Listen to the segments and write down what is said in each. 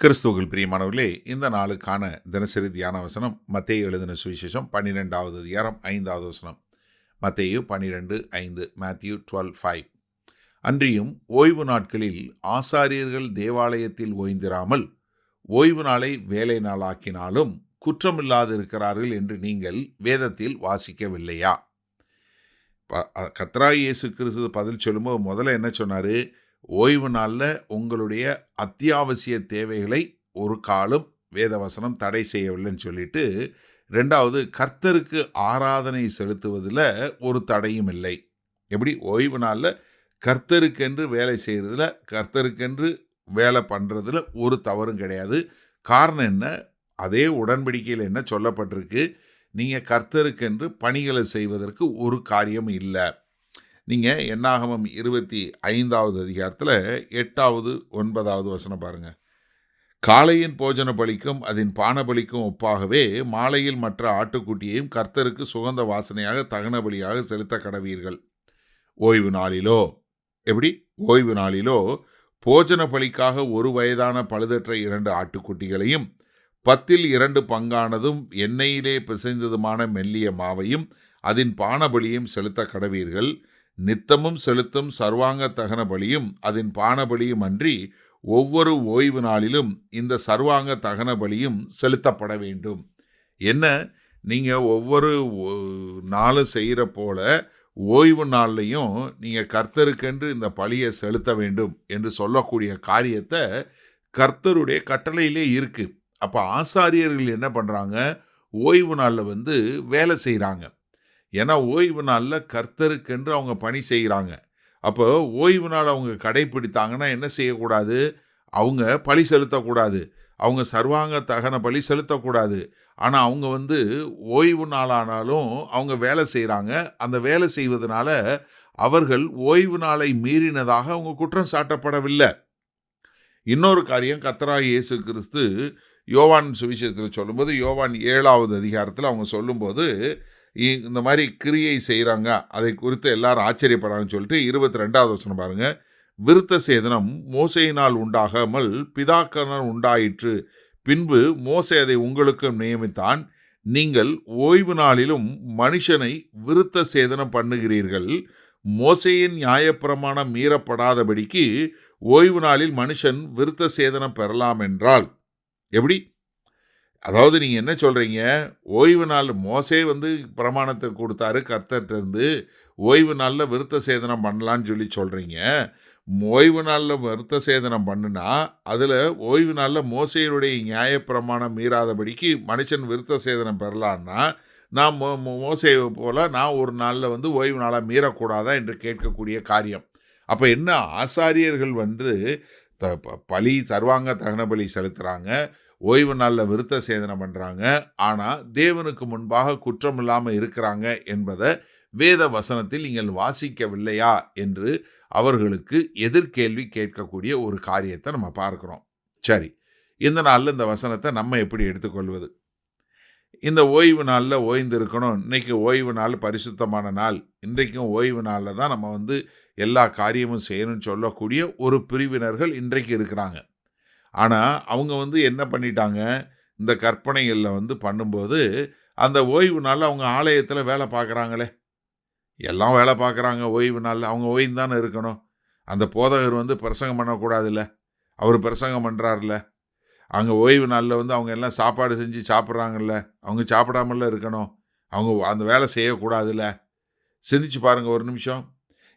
கிறிஸ்துவுக்குள் பிரியமானவர்களே, இந்த நாளுக்கான தினசரி தியான வசனம் மத்தேயு எழுதின சுவிசேஷம் 12வது அதிகாரம் 5வது வசனம். மத்தேயு 12:5, மேத்யூ 12:5. அன்றியும் ஓய்வு நாட்களில் ஆசாரியர்கள் தேவாலயத்தில் ஓய்ந்திராமல் ஓய்வு நாளை வேலை நாளாக்கினாலும் குற்றமில்லாதிருக்கிறார்கள் என்று நீங்கள் வேதத்தில் வாசிக்கவில்லையா? கர்த்தராகிய இயேசு கிறிஸ்து பதில் சொல்லும்போது முதல்ல என்ன சொன்னார்? ஓய்வு நாளில் உங்களுடைய அத்தியாவசிய தேவைகளை ஒரு காலம் வேதவசனம் தடை செய்யவில்லைன்னு சொல்லிட்டு, ரெண்டாவது கர்த்தருக்கு ஆராதனை செலுத்துவதில் ஒரு தடையும் இல்லை. எப்படி? ஓய்வு நாளில் கர்த்தருக்கென்று வேலை செய்கிறதுல, கர்த்தருக்கென்று வேலை பண்ணுறதுல ஒரு தவறும் கிடையாது. காரணம் என்ன? அதே உடன்படிக்கையில் என்ன சொல்லப்பட்டிருக்கு? நீங்கள் கர்த்தருக்கென்று பணிகளை செய்வதற்கு ஒரு காரியம் இல்லை. நீங்கள் என்னாகமம் 25வது அதிகாரத்தில் 8வது 9வது வசனம் பாருங்கள். காலையின் போஜன பலிக்கும் அதன் பான பலிக்கும் ஒப்பாகவே மாலையில் மற்ற ஆட்டுக்குட்டியையும் கர்த்தருக்கு சுகந்த வாசனையாக தகன பலியாக செலுத்த கடவீர்கள். ஓய்வு நாளிலோ, எப்படி? ஓய்வு நாளிலோ போஜன பலிக்காக 1 வயதான பழுதற்ற 2 ஆட்டுக்குட்டிகளையும் 10ல் 2 பங்கானதும் எண்ணெயிலே பிசைந்ததுமான மெல்லிய மாவையும் அதன் பான பலியும் செலுத்த கடவீர்கள். நித்தமும் செலுத்தும் சர்வாங்க தகன பலியும் அதன் பான பலியும் அன்றி ஒவ்வொரு ஓய்வு நாளிலும் இந்த சர்வாங்க தகன பலியும் செலுத்தப்பட வேண்டும். என்ன? நீங்கள் ஒவ்வொரு நாளும் செய்கிற போல ஓய்வு நாள்லையும் நீங்கள் கர்த்தருக்கென்று இந்த பலியை செலுத்த வேண்டும் என்று சொல்லக்கூடிய காரியத்தை கர்த்தருடைய கட்டளையிலே இருக்குது. அப்போ ஆசாரியர்கள் என்ன பண்ணுறாங்க? ஓய்வு நாளில் வேலை செய்கிறாங்க. ஏன்னா ஓய்வு நாளில் கர்த்தருக்கென்று அவங்க பணி செய்கிறாங்க. அப்போ ஓய்வு நாள் அவங்க கடைப்பிடித்தாங்கன்னா என்ன செய்யக்கூடாது? அவங்க பலி செலுத்தக்கூடாது. அவங்க சர்வாங்க தகன பலி செலுத்தக்கூடாது. ஆனால் அவங்க ஓய்வு நாளானாலும் அவங்க வேலை செய்கிறாங்க. அந்த வேலை செய்வதனால அவர்கள் ஓய்வு நாளை மீறினதாக அவங்க குற்றம் சாட்டப்படவில்லை. இன்னொரு காரியம், கர்த்தராகிய இயேசு கிறிஸ்து யோவான் சுவிசேஷத்தில் சொல்லும்போது, யோவான் 7வது அதிகாரத்தில் அவங்க சொல்லும்போது, இந்த மாதிரி கிரியை செய்கிறாங்க, அதை குறித்து எல்லாரும் ஆச்சரியப்படுறாங்கன்னு சொல்லிட்டு 22வது வசனம் பாருங்கள். விருத்த சேதனம் மோசையினால் உண்டாகாமல் பிதாக்கனால் உண்டாயிற்று. பின்பு மோசே அதை உங்களுக்கு நியமித்தான். நீங்கள் ஓய்வு நாளிலும் மனுஷனை விருத்த சேதனம் பண்ணுகிறீர்கள். மோசேயின் நியாயப்பிரமாணம் மீறப்படாதபடிக்கு ஓய்வு நாளில் மனுஷன் விருத்த சேதனம் பெறலாம் என்றால் எப்படி? அதாவது நீங்கள் என்ன சொல்கிறீங்க? ஓய்வு நாள் மோசே பிரமாணத்தை கொடுத்தாரு கர்த்தர்கிட்டருந்து. ஓய்வு நாளில் விருத்த சேதனம் பண்ணலான்னு சொல்லி சொல்கிறீங்க. ஓய்வு நாளில் விருத்த சேதனம் பண்ணுனா அதில் ஓய்வு நாளில் மோசேயினுடைய நியாயப்பிரமாணம் மீறாதபடிக்கு மனுஷன் விருத்த சேதனம் பெறலான்னா, நான் மோசே போல் நான் ஒரு நாளில் ஓய்வு நாளாக மீறக்கூடாதா என்று கேட்கக்கூடிய காரியம். அப்போ என்ன? ஆசாரியர்கள் பலி சர்வாங்க தகன பலி செலுத்துகிறாங்க, ஓய்வு நாளில் விருத்த சேதனம் பண்ணுறாங்க, ஆனால் தேவனுக்கு முன்பாக குற்றம் இல்லாமல் இருக்கிறாங்க என்பதை வேத வசனத்தில் நீங்கள் வாசிக்கவில்லையா என்று அவர்களுக்கு எதிர்கேள்வி கேட்கக்கூடிய ஒரு காரியத்தை நம்ம பார்க்குறோம். சரி, இந்த நாளில் இந்த வசனத்தை நம்ம எப்படி எடுத்துக்கொள்வது? இந்த ஓய்வு நாளில் ஓய்ந்து இருக்கணும். இன்றைக்கி ஓய்வு நாள் பரிசுத்தமான நாள். இன்றைக்கும் ஓய்வு நாளில் தான் நம்ம எல்லா காரியமும் செய்யணும்னு சொல்லக்கூடிய ஒரு பிரிவினர்கள் இன்றைக்கு இருக்கிறாங்க. ஆனால் அவங்க என்ன பண்ணிட்டாங்க? இந்த கற்பனைகளில் பண்ணும்போது அந்த ஓய்வு நாளில் அவங்க ஆலயத்தில் வேலை பார்க்குறாங்களே, எல்லாம் வேலை பார்க்குறாங்க. ஓய்வு நாளில் அவங்க ஓய்ந்து தானே இருக்கணும். அந்த போதகர் பிரசங்கம் பண்ணக்கூடாதுல்ல? அவர் பிரசங்கம் பண்ணுறாருல. அங்கே ஓய்வு நாளில் அவங்க எல்லாம் சாப்பாடு செஞ்சு சாப்பிட்றாங்கல்ல, அவங்க சாப்பிடாமல இருக்கணும். அவங்க அந்த வேலை செய்யக்கூடாதுல்ல? சிந்திச்சு பாருங்கள் ஒரு நிமிஷம்.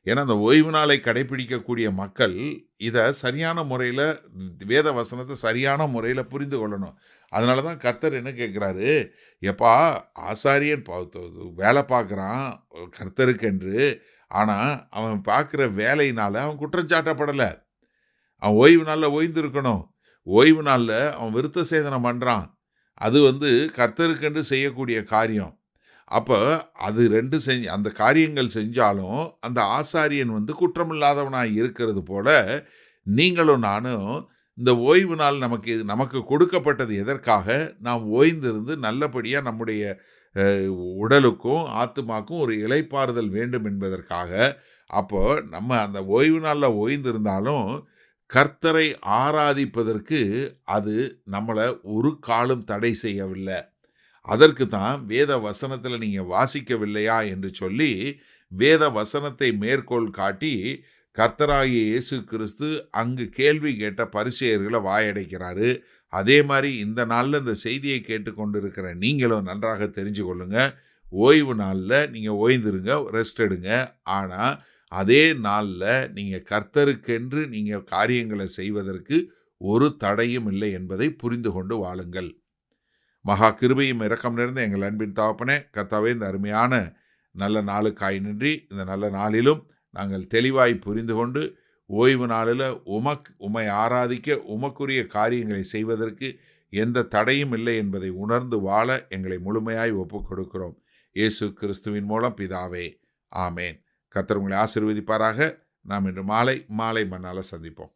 ஏன்னா அந்த ஓய்வு நாளை கடைப்பிடிக்கக்கூடிய மக்கள் இதை சரியான முறையில், வேத வசனத்தை சரியான முறையில் புரிந்து கொள்ளணும். அதனால தான் கர்த்தர் என்ன கேட்குறாரு? எப்பா, ஆசாரியன் வேலை பார்க்குறான் கர்த்தருக்கென்று, ஆனால் அவன் பார்க்குற வேலையினால் அவன் குற்றஞ்சாட்டப்படலை. அவன் ஓய்வு நாளில் ஓய்ந்து இருக்கணும். ஓய்வு நாளில் அவன் விருத்த சேதனம் பண்ணுறான். அது கர்த்தருக்கென்று செய்யக்கூடிய காரியம். அப்போ அது அந்த காரியங்கள் செஞ்சாலும் அந்த ஆசாரியன் குற்றமில்லாதவனாக இருக்கிறது போல நீங்களும் நானும் இந்த ஓய்வு நாள் நமக்கு கொடுக்கப்பட்டது எதற்காக? நாம் ஓய்ந்திருந்து நல்லபடியாக நம்முடைய உடலுக்கும் ஆத்துமாக்கும் ஒரு இளைப்பாறுதல் வேண்டும் என்பதற்காக. அப்போ நம்ம அந்த ஓய்வு நாளில் ஓய்ந்திருந்தாலும் கர்த்தரை ஆராதிப்பதற்கு அது நம்மளை ஒரு காலும் தடை செய்யவில்லை. அதற்கு தான் வேத வசனத்தில் நீங்கள் வாசிக்கவில்லையா என்று சொல்லி வேத வசனத்தை மேற்கோள் காட்டி கர்த்தராகிய இயேசு கிறிஸ்து அங்கு கேள்வி கேட்ட பரிசேயர்களை வாயடைக்கிறாரு. அதே மாதிரி இந்த நாளில் இந்த செய்தியை கேட்டுக்கொண்டிருக்கிற நீங்களும் நன்றாக தெரிஞ்சு கொள்ளுங்க. ஓய்வு நாளில் நீங்கள் ஓய்ந்துருங்க, ரெஸ்ட் எடுங்க. ஆனால் அதே நாளில் நீங்கள் கர்த்தருக்கென்று நீங்கள் காரியங்களை செய்வதற்கு ஒரு தடையும் இல்லை என்பதை புரிந்து கொண்டு வாழுங்கள். மகா கிருபையும் இரக்கம் நிறைந்த எங்கள் அன்பின் தகப்பனே, கர்த்தாவே, இந்த அருமையான நல்ல நாளுக்காய் நன்றி. இந்த நல்ல நாளிலும் நாங்கள் தெளிவாய் புரிந்து கொண்டு ஓய்வு நாளில் உம்மை ஆராதிக்க உமக்குரிய காரியங்களை செய்வதற்கு எந்த தடையும் இல்லை என்பதை உணர்ந்து வாழ எங்களை முழுமையாய் ஒப்புக் கொடுக்கிறோம். இயேசு கிறிஸ்துவின் மூலம் பிதாவே, ஆமேன். கர்த்தர் உங்களை ஆசீர்வதிப்பாராக. நாம் இன்று மாலை மண்ணால் சந்திப்போம்.